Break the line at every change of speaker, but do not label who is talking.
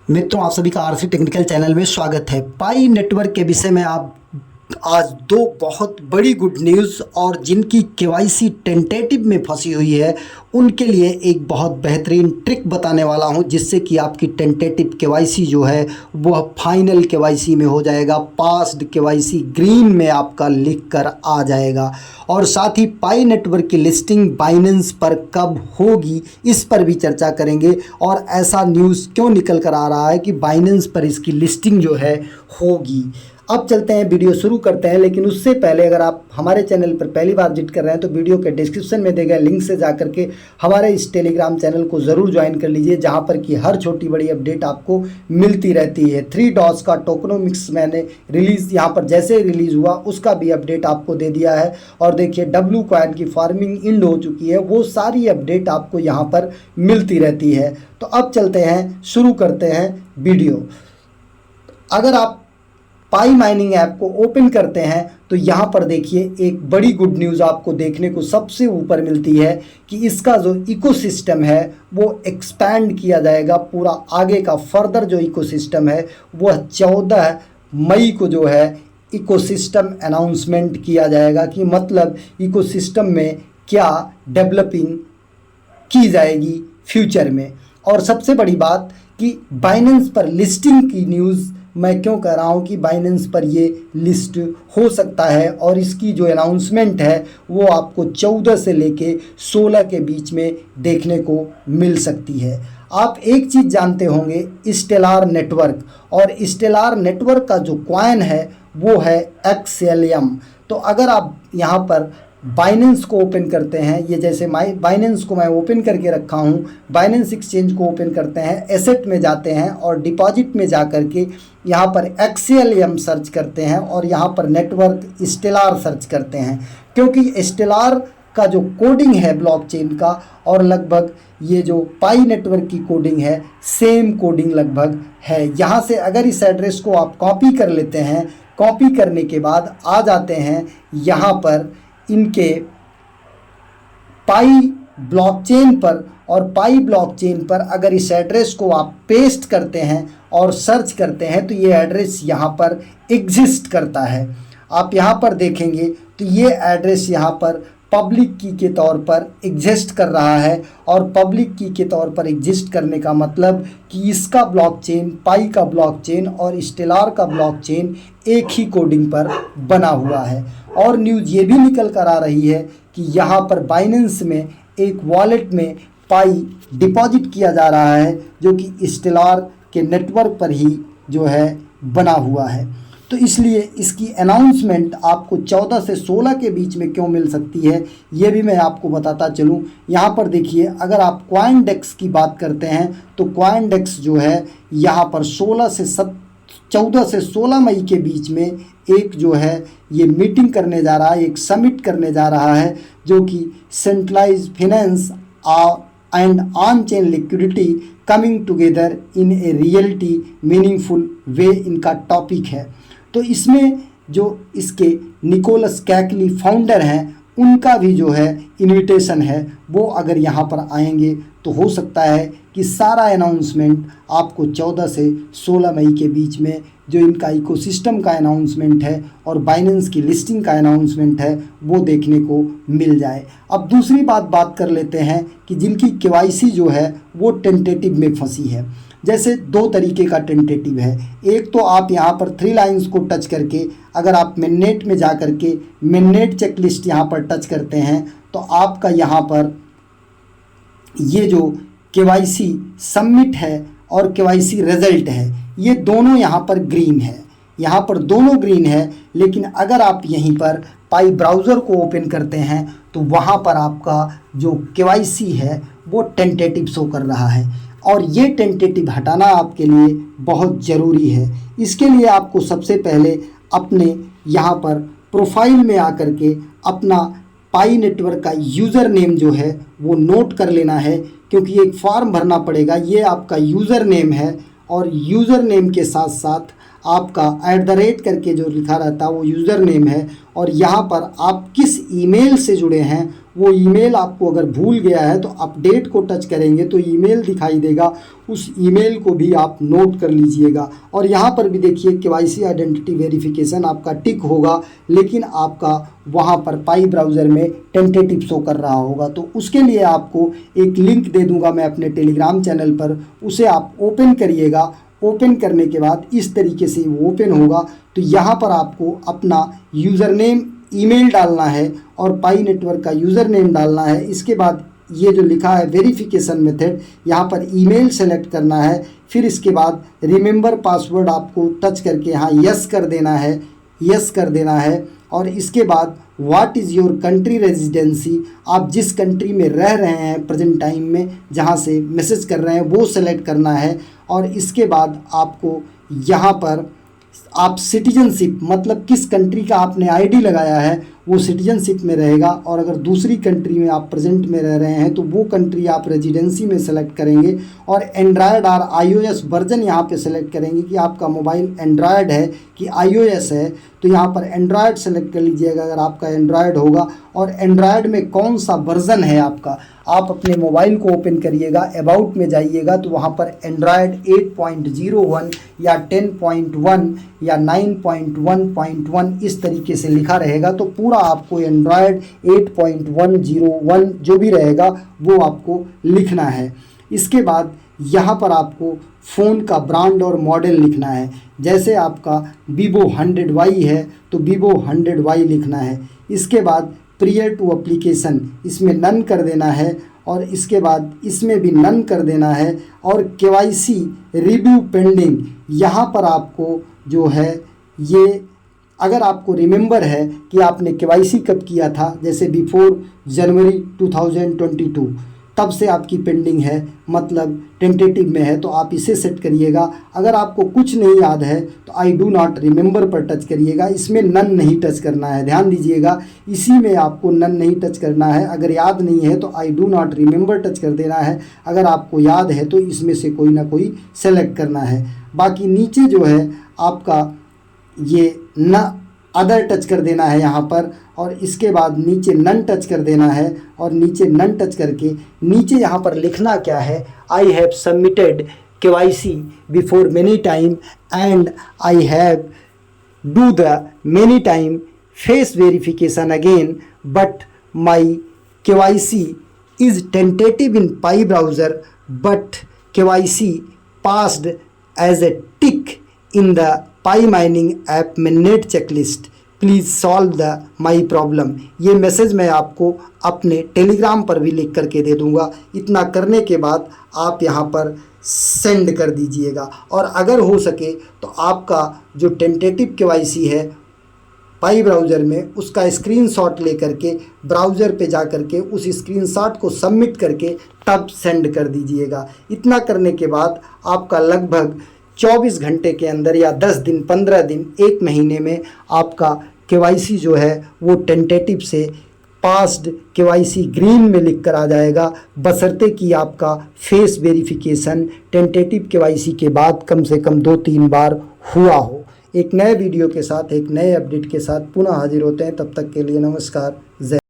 मित्रों, आप सभी का आरसी टेक्निकल चैनल में स्वागत है। पाई नेटवर्क के विषय में आप आज दो बहुत बड़ी गुड न्यूज़ और जिनकी केवाईसी टेंटेटिव में फंसी हुई है उनके लिए एक बहुत बेहतरीन ट्रिक बताने वाला हूं, जिससे कि आपकी टेंटेटिव केवाईसी जो है वह फाइनल केवाईसी में हो जाएगा। पास्ड केवाईसी ग्रीन में आपका लिख कर आ जाएगा। और साथ ही पाई नेटवर्क की लिस्टिंग बाइनेंस पर कब होगी इस पर भी चर्चा करेंगे। और ऐसा न्यूज़ क्यों निकल कर आ रहा है कि बाइनेंस पर इसकी लिस्टिंग जो है होगी। अब चलते हैं, वीडियो शुरू करते हैं। लेकिन उससे पहले अगर आप हमारे चैनल पर पहली बार विजिट कर रहे हैं तो वीडियो के डिस्क्रिप्शन में दिए गए लिंक से जाकर के हमारे इस टेलीग्राम चैनल को ज़रूर ज्वाइन कर लीजिए, जहां पर कि हर छोटी बड़ी अपडेट आपको मिलती रहती है। 3 डॉट्स का टोकनोमिक्स मैंने रिलीज़ यहाँ पर जैसे रिलीज़ हुआ उसका भी अपडेट आपको दे दिया है। और देखिए डब्लू कॉइन की फार्मिंग इंड हो चुकी है, वो सारी अपडेट आपको यहाँ पर मिलती रहती है। तो अब चलते हैं, शुरू करते हैं वीडियो। अगर आप पाई माइनिंग ऐप को ओपन करते हैं तो यहाँ पर देखिए एक बड़ी गुड न्यूज़ आपको देखने को सबसे ऊपर मिलती है कि इसका जो इकोसिस्टम है वो एक्सपैंड किया जाएगा। पूरा आगे का फर्दर जो इकोसिस्टम है वह 14 मई को जो है इकोसिस्टम अनाउंसमेंट किया जाएगा कि मतलब इकोसिस्टम में क्या डेवलपिंग की जाएगी फ्यूचर में। और सबसे बड़ी बात कि बाइनेंस पर लिस्टिंग की न्यूज़ मैं क्यों कह रहा हूँ कि बाइनेंस पर ये लिस्ट हो सकता है और इसकी जो अनाउंसमेंट है वो आपको 14 से लेके 16 के बीच में देखने को मिल सकती है। आप एक चीज़ जानते होंगे, स्टेलार नेटवर्क, और स्टेलार नेटवर्क का जो कॉइन है वो है XLM। तो अगर आप यहाँ पर बाइनेंस को ओपन करते हैं, ये जैसे बाइनेंस को मैं ओपन करके रखा हूँ, बाइनेंस एक्सचेंज को ओपन करते हैं, एसेट में जाते हैं और डिपॉजिट में जा कर के यहाँ पर XLM सर्च करते हैं और यहाँ पर नेटवर्क स्टेलार सर्च करते हैं। क्योंकि स्टेलार का जो कोडिंग है ब्लॉकचेन का और लगभग ये जो पाई नेटवर्क की कोडिंग है सेम कोडिंग लगभग है। यहाँ से अगर इस एड्रेस को आप कॉपी कर लेते हैं, कॉपी करने के बाद आ जाते हैं यहाँ पर इनके पाई ब्लॉकचेन पर, और पाई ब्लॉकचेन पर अगर इस एड्रेस को आप पेस्ट करते हैं और सर्च करते हैं तो ये एड्रेस यहाँ पर एग्जिस्ट करता है। आप यहाँ पर देखेंगे तो ये एड्रेस यहाँ पर पब्लिक की के तौर पर एग्जिस्ट कर रहा है। और पब्लिक की के तौर पर एग्जिस्ट करने का मतलब कि इसका ब्लॉकचेन, पाई का ब्लॉकचेन और स्टेलार का ब्लॉकचेन एक ही कोडिंग पर बना हुआ है। और न्यूज़ ये भी निकल कर आ रही है कि यहाँ पर बाइनेंस में एक वॉलेट में पाई डिपॉजिट किया जा रहा है जो कि स्टेलार के नेटवर्क पर ही जो है बना हुआ है। तो इसलिए इसकी अनाउंसमेंट आपको 14 से 16 के बीच में क्यों मिल सकती है ये भी मैं आपको बताता चलूँ। यहाँ पर देखिए, अगर आप कॉइनडेक्स की बात करते हैं तो कॉइनडेक्स जो है यहाँ पर 14 से 16 मई के बीच में एक जो है ये मीटिंग करने जा रहा है, एक समिट करने जा रहा है जो कि centralised finance and on chain liquidity coming together in a reality meaningful वे इनका टॉपिक है। तो इसमें जो इसके निकोलस कैकली फाउंडर हैं उनका भी जो है इनविटेशन है, वो अगर यहाँ पर आएंगे तो हो सकता है कि सारा अनाउंसमेंट आपको 14 से 16 मई के बीच में जो इनका इकोसिस्टम का अनाउंसमेंट है और बाइनेंस की लिस्टिंग का अनाउंसमेंट है वो देखने को मिल जाए। अब दूसरी बात कर लेते हैं कि जिनकी केवाईसी जो है वो टेंटेटिव में फंसी है। जैसे दो तरीके का टेंटेटिव है। एक तो आप यहाँ पर 3 लाइंस को टच करके अगर आप मिननेट में जा कर के मिननेट चेकलिस्ट यहाँ पर टच करते हैं तो आपका यहाँ पर ये जो केवाईसी सबमिट है और केवाईसी रिजल्ट है ये दोनों यहाँ पर ग्रीन है, यहाँ पर दोनों ग्रीन है। लेकिन अगर आप यहीं पर पाई ब्राउज़र को ओपन करते हैं तो वहाँ पर आपका जो केवाईसी है वो टेंटेटिव शो कर रहा है और ये टेंटेटिव हटाना आपके लिए बहुत ज़रूरी है। इसके लिए आपको सबसे पहले अपने यहाँ पर प्रोफाइल में आकर के अपना पाई नेटवर्क का यूज़र नेम जो है वो नोट कर लेना है, क्योंकि एक फॉर्म भरना पड़ेगा। ये आपका यूज़र नेम है और यूज़र नेम के साथ साथ आपका @ करके जो लिखा रहता है वो यूज़र नेम है। और यहाँ पर आप किस ईमेल से जुड़े हैं वो ईमेल आपको अगर भूल गया है तो अपडेट को टच करेंगे तो ईमेल दिखाई देगा, उस ईमेल को भी आप नोट कर लीजिएगा। और यहाँ पर भी देखिए KYC आइडेंटिटी वेरिफिकेशन आपका टिक होगा, लेकिन आपका वहाँ पर पाई ब्राउज़र में टेंटेटिव शो कर रहा होगा। तो उसके लिए आपको एक लिंक दे दूँगा मैं अपने टेलीग्राम चैनल पर, उसे आप ओपन करिएगा। ओपन करने के बाद इस तरीके से वो ओपन होगा। तो यहाँ पर आपको अपना यूज़र नेम ईमेल डालना है और पाई नेटवर्क का यूज़र नेम डालना है। इसके बाद ये जो लिखा है वेरिफिकेशन मेथड, यहाँ पर ईमेल सेलेक्ट करना है। फिर इसके बाद रिमेंबर पासवर्ड आपको टच करके यहाँ यस कर देना है, यस कर देना है। और इसके बाद what is your country residency, आप जिस कंट्री में रह रहे हैं प्रेजेंट टाइम में, जहाँ से मैसेज कर रहे हैं वो सेलेक्ट करना है। और इसके बाद आपको यहाँ पर आप सिटीजनशिप, मतलब किस कंट्री का आपने आईडी लगाया है वो सिटीजनशिप में रहेगा। और अगर दूसरी कंट्री में आप प्रेजेंट में रह रहे हैं तो वो कंट्री आप रेजिडेंसी में सेलेक्ट करेंगे। और एंड्रॉयड और iOS वर्जन यहाँ पे सेलेक्ट करेंगे कि आपका मोबाइल एंड्रॉयड है कि iOS है। तो यहाँ पर एंड्रॉयड सेलेक्ट कर लीजिएगा अगर आपका एंड्रॉयड होगा। और एंड्रॉयड में कौन सा वर्जन है आपका, आप अपने मोबाइल को ओपन करिएगा, अबाउट में जाइएगा तो वहाँ पर एंड्रॉयड 8.01 या 10.1 या 9.1.1 इस तरीके से लिखा रहेगा। तो पूरा आपको एंड्रॉयड 8.101 जो भी रहेगा वो आपको लिखना है। इसके बाद यहाँ पर आपको फ़ोन का ब्रांड और मॉडल लिखना है। जैसे आपका Vivo 100Y है तो Vivo 100Y लिखना है। इसके बाद प्रियर टू एप्लीकेशन, इसमें नन कर देना है। और इसके बाद इसमें भी नन कर देना है। और KYC रिव्यू पेंडिंग, यहाँ पर आपको जो है ये, अगर आपको रिमेंबर है कि आपने KYC कब किया था, जैसे बिफोर जनवरी 2022, तब से आपकी पेंडिंग है, मतलब टेंटेटिव में है, तो आप इसे सेट करिएगा। अगर आपको कुछ नहीं याद है तो आई डू नॉट रिमेंबर पर टच करिएगा, इसमें नन नहीं टच करना है, ध्यान दीजिएगा, इसी में आपको नन नहीं टच करना है। अगर याद नहीं है तो I do not remember touch कर देना है। अगर आपको याद है तो इसमें से कोई ना कोई सेलेक्ट करना है। बाकी नीचे जो है आपका ये न अदर टच कर देना है यहाँ पर। और इसके बाद नीचे नन टच कर देना है। और नीचे नन टच करके नीचे यहाँ पर लिखना क्या है, I have submitted KYC before many time and I have do the many time face verification again, but my KYC is tentative in Pi browser, but KYC passed as a tick in the Pi mining app mainnet checklist, please solve the my problem. ये message मैं आपको अपने Telegram पर भी लिख करके दे दूंगा। इतना करने के बाद आप यहाँ पर सेंड कर दीजिएगा। और अगर हो सके तो आपका जो टेंटेटिव KYC है पाई ब्राउज़र में, उसका स्क्रीनशॉट ले करके ब्राउज़र पे जा करके उस स्क्रीनशॉट को सबमिट करके तब सेंड कर दीजिएगा। इतना करने के बाद आपका लगभग 24 घंटे के अंदर या 10 दिन, 15 दिन, 1 महीने में आपका KYC जो है वो टेंटेटिव से पास्ड KYC ग्रीन में लिख कर आ जाएगा, बशर्ते कि आपका फेस वेरिफिकेशन टेंटेटिव KYC के बाद कम से कम 2-3 बार हुआ हो। एक नए वीडियो के साथ, एक नए अपडेट के साथ पुनः हाजिर होते हैं। तब तक के लिए नमस्कार, जय।